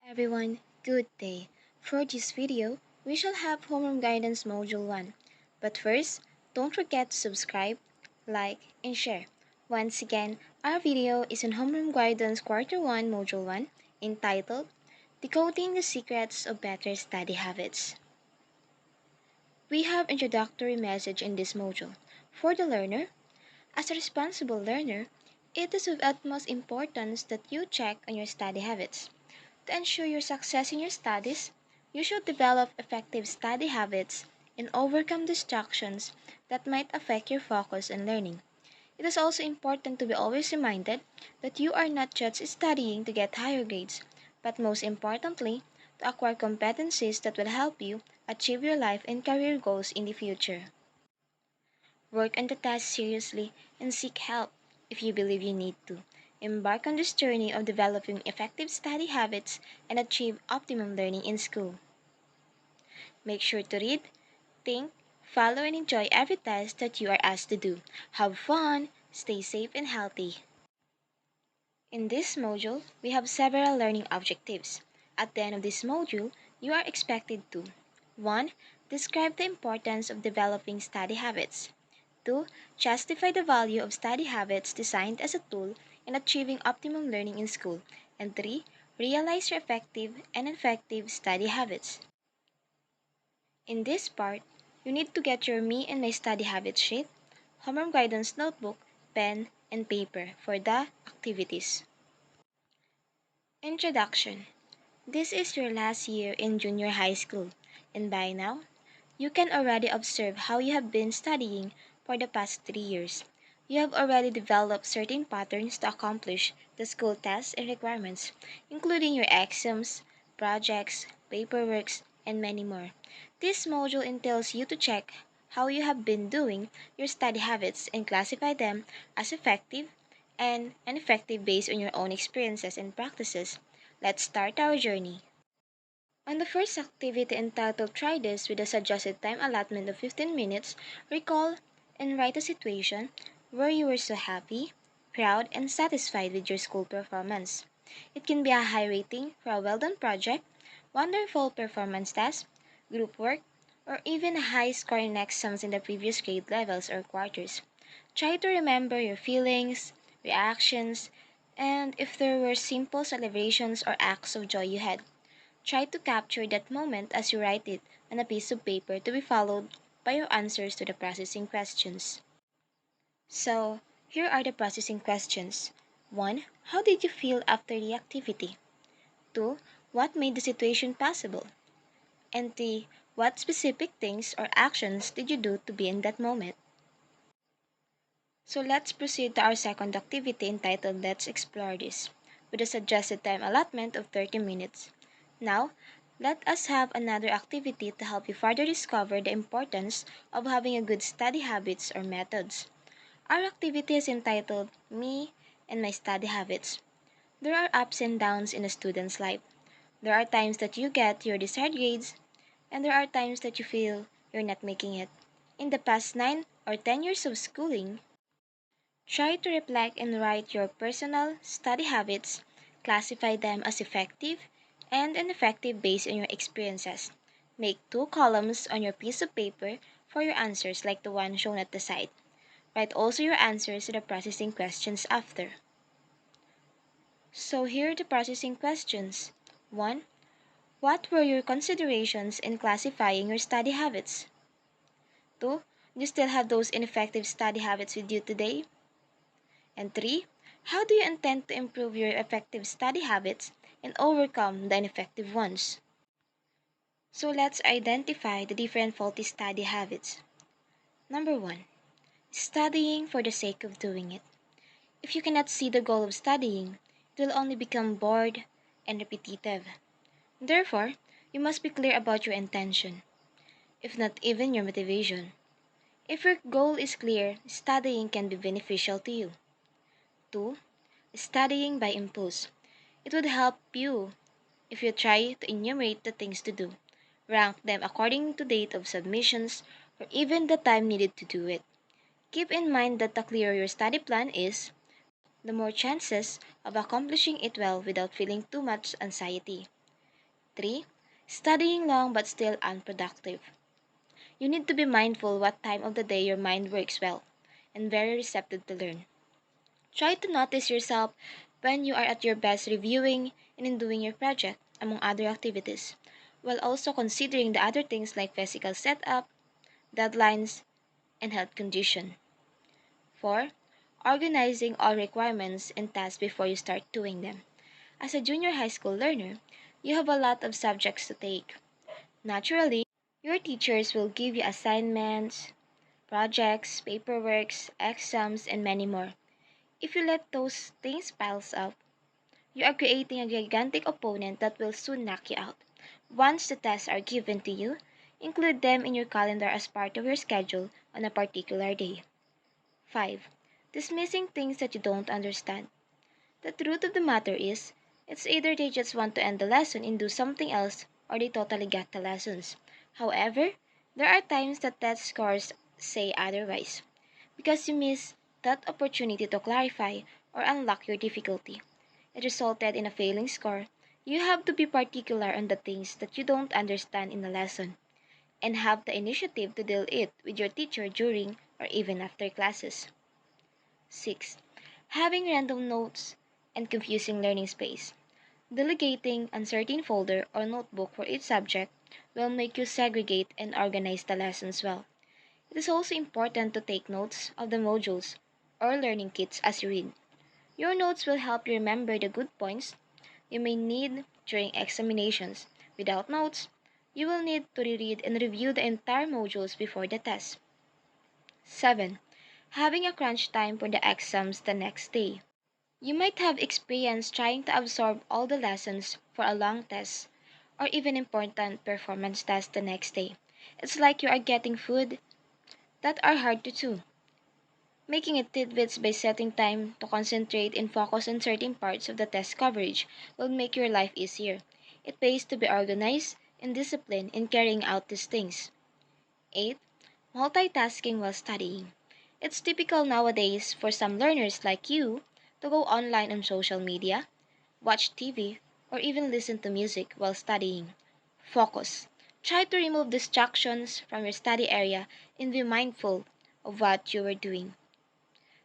Everyone, good day. For this video, we shall have Homeroom Guidance Module 1. But first, don't forget to subscribe, like, and share. Once again, our video is on Homeroom Guidance Quarter 1 Module 1 entitled Decoding the Secrets of Better Study Habits. We have introductory message in this module. For the learner, as a responsible learner, it is of utmost importance that you check on your study habits. To ensure your success in your studies, you should develop effective study habits and overcome distractions that might affect your focus and learning. It is also important to be always reminded that you are not just studying to get higher grades, but most importantly, to acquire competencies that will help you achieve your life and career goals in the future. Work on the task seriously and seek help if you believe you need to. Embark on this journey of developing effective study habits and achieve optimum learning in school. Make sure to read, think, follow, and enjoy every task that you are asked to do. Have fun, stay safe and healthy. In this module, we have several learning objectives. At the end of this module, you are expected to 1. Describe the importance of developing study habits. 2. Justify the value of study habits designed as a tool in achieving optimum learning in school. And 3. Realize your effective and ineffective study habits. In this part, you need to get your Me and My Study Habits sheet, homeroom guidance notebook, pen, and paper for the activities. Introduction. This is your last year in junior high school, and by now, you can already observe how you have been studying for the past 3 years. You have already developed certain patterns to accomplish the school tests and requirements, including your exams, projects, paperworks, and many more. This module entails you to check how you have been doing your study habits and classify them as effective and ineffective based on your own experiences and practices. Let's start our journey. On the first activity entitled Try This with a suggested time allotment of 15 minutes, recall and write a situation where you were so happy, proud, and satisfied with your school performance. It can be a high rating for a well done project, wonderful performance test, group work, or even a high score in exams in the previous grade levels or quarters. Try to remember your feelings, reactions, and if there were simple celebrations or acts of joy you had. Try to capture that moment as you write it on a piece of paper to be followed by your answers to the processing questions. So, here are the processing questions. 1. How did you feel after the activity? 2. What made the situation possible? And 3. What specific things or actions did you do to be in that moment? So let's proceed to our second activity entitled Let's Explore This, with a suggested time allotment of 30 minutes. Now, let us have another activity to help you further discover the importance of having a good study habits or methods. Our activity is entitled Me and My Study Habits. There are ups and downs in a student's life. There are times that you get your desired grades, and there are times that you feel you're not making it. In the past 9 or 10 years of schooling, try to reflect and write your personal study habits, classify them as effective and ineffective based on your experiences. Make 2 columns on your piece of paper for your answers like the one shown at the side. Write also your answers to the processing questions after. So here are the processing questions. 1. What were your considerations in classifying your study habits? 2. Do you still have those ineffective study habits with you today? And 3. How do you intend to improve your effective study habits and overcome the ineffective ones? So let's identify the different faulty study habits. Number 1. Studying for the sake of doing it. If you cannot see the goal of studying, it will only become bored and repetitive. Therefore, you must be clear about your intention, if not even your motivation. If your goal is clear, studying can be beneficial to you. 2. Studying by impulse. It would help you if you try to enumerate the things to do, rank them according to date of submissions, or even the time needed to do it. Keep in mind that the clearer your study plan is, the more chances of accomplishing it well without feeling too much anxiety. 3. Studying long but still unproductive. You need to be mindful what time of the day your mind works well and very receptive to learn. Try to notice yourself when you are at your best reviewing and in doing your project, among other activities, while also considering the other things like physical setup, deadlines, and health condition. 4. Organizing all requirements and tasks before you start doing them. As a junior high school learner, you have a lot of subjects to take. Naturally, your teachers will give you assignments, projects, paperworks, exams, and many more. If you let those things pile up, you are creating a gigantic opponent that will soon knock you out. Once the tests are given to you, include them in your calendar as part of your schedule on a particular day. 5. Dismissing things that you don't understand. The truth of the matter is, it's either they just want to end the lesson and do something else, or they totally get the lessons. However, there are times that test scores say otherwise, because you miss that opportunity to clarify or unlock your difficulty. It resulted in a failing score. You have to be particular on the things that you don't understand in the lesson, and have the initiative to deal it with your teacher during or even after classes. 6. Having random notes and confusing learning space. Delegating a certain folder or notebook for each subject will make you segregate and organize the lessons well. It is also important to take notes of the modules or learning kits as you read. Your notes will help you remember the good points you may need during examinations. Without notes, you will need to reread and review the entire modules before the test. 7. Having a crunch time for the exams the next day. You might have experience trying to absorb all the lessons for a long test or even important performance test the next day. It's like you are getting food that are hard to chew. Making it tidbits by setting time to concentrate and focus on certain parts of the test coverage will make your life easier. It pays to be organized and disciplined in carrying out these things. 8. Multitasking while studying. It's typical nowadays for some learners like you to go online on social media, watch TV, or even listen to music while studying. Focus. Try to remove distractions from your study area and be mindful of what you are doing.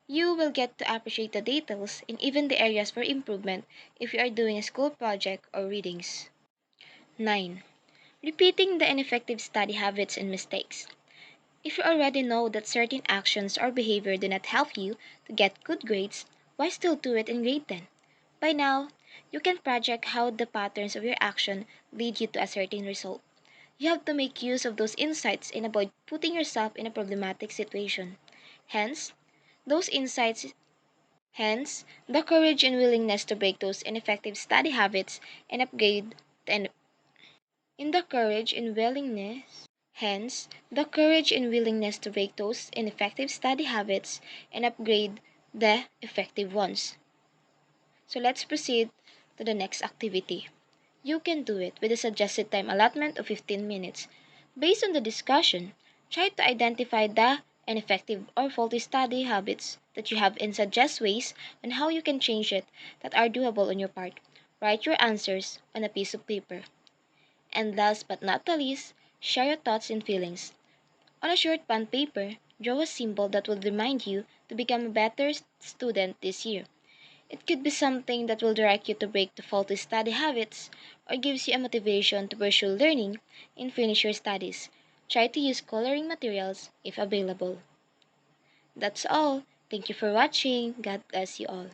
You will get to appreciate the details and even the areas for improvement if you are doing a school project or readings. 9. Repeating the ineffective study habits and mistakes. If you already know that certain actions or behavior do not help you to get good grades, why still do it in grade 10? By now, you can project how the patterns of your action lead you to a certain result. You have to make use of those insights and avoid putting yourself in a problematic situation. Hence, those insights Hence, the courage and willingness to break those ineffective study habits and upgrade the in the courage and willingness Hence, the courage and willingness to break those ineffective study habits and upgrade the effective ones. So let's proceed to the next activity. You can do it with a suggested time allotment of 15 minutes. Based on the discussion, try to identify the ineffective or faulty study habits that you have and suggest ways on how you can change it that are doable on your part. Write your answers on a piece of paper. And last but not the least, share your thoughts and feelings. On a short bond paper, draw a symbol that will remind you to become a better student this year. It could be something that will direct you to break the faulty study habits or gives you a motivation to pursue learning and finish your studies. Try to use coloring materials if available. That's all. Thank you for watching. God bless you all.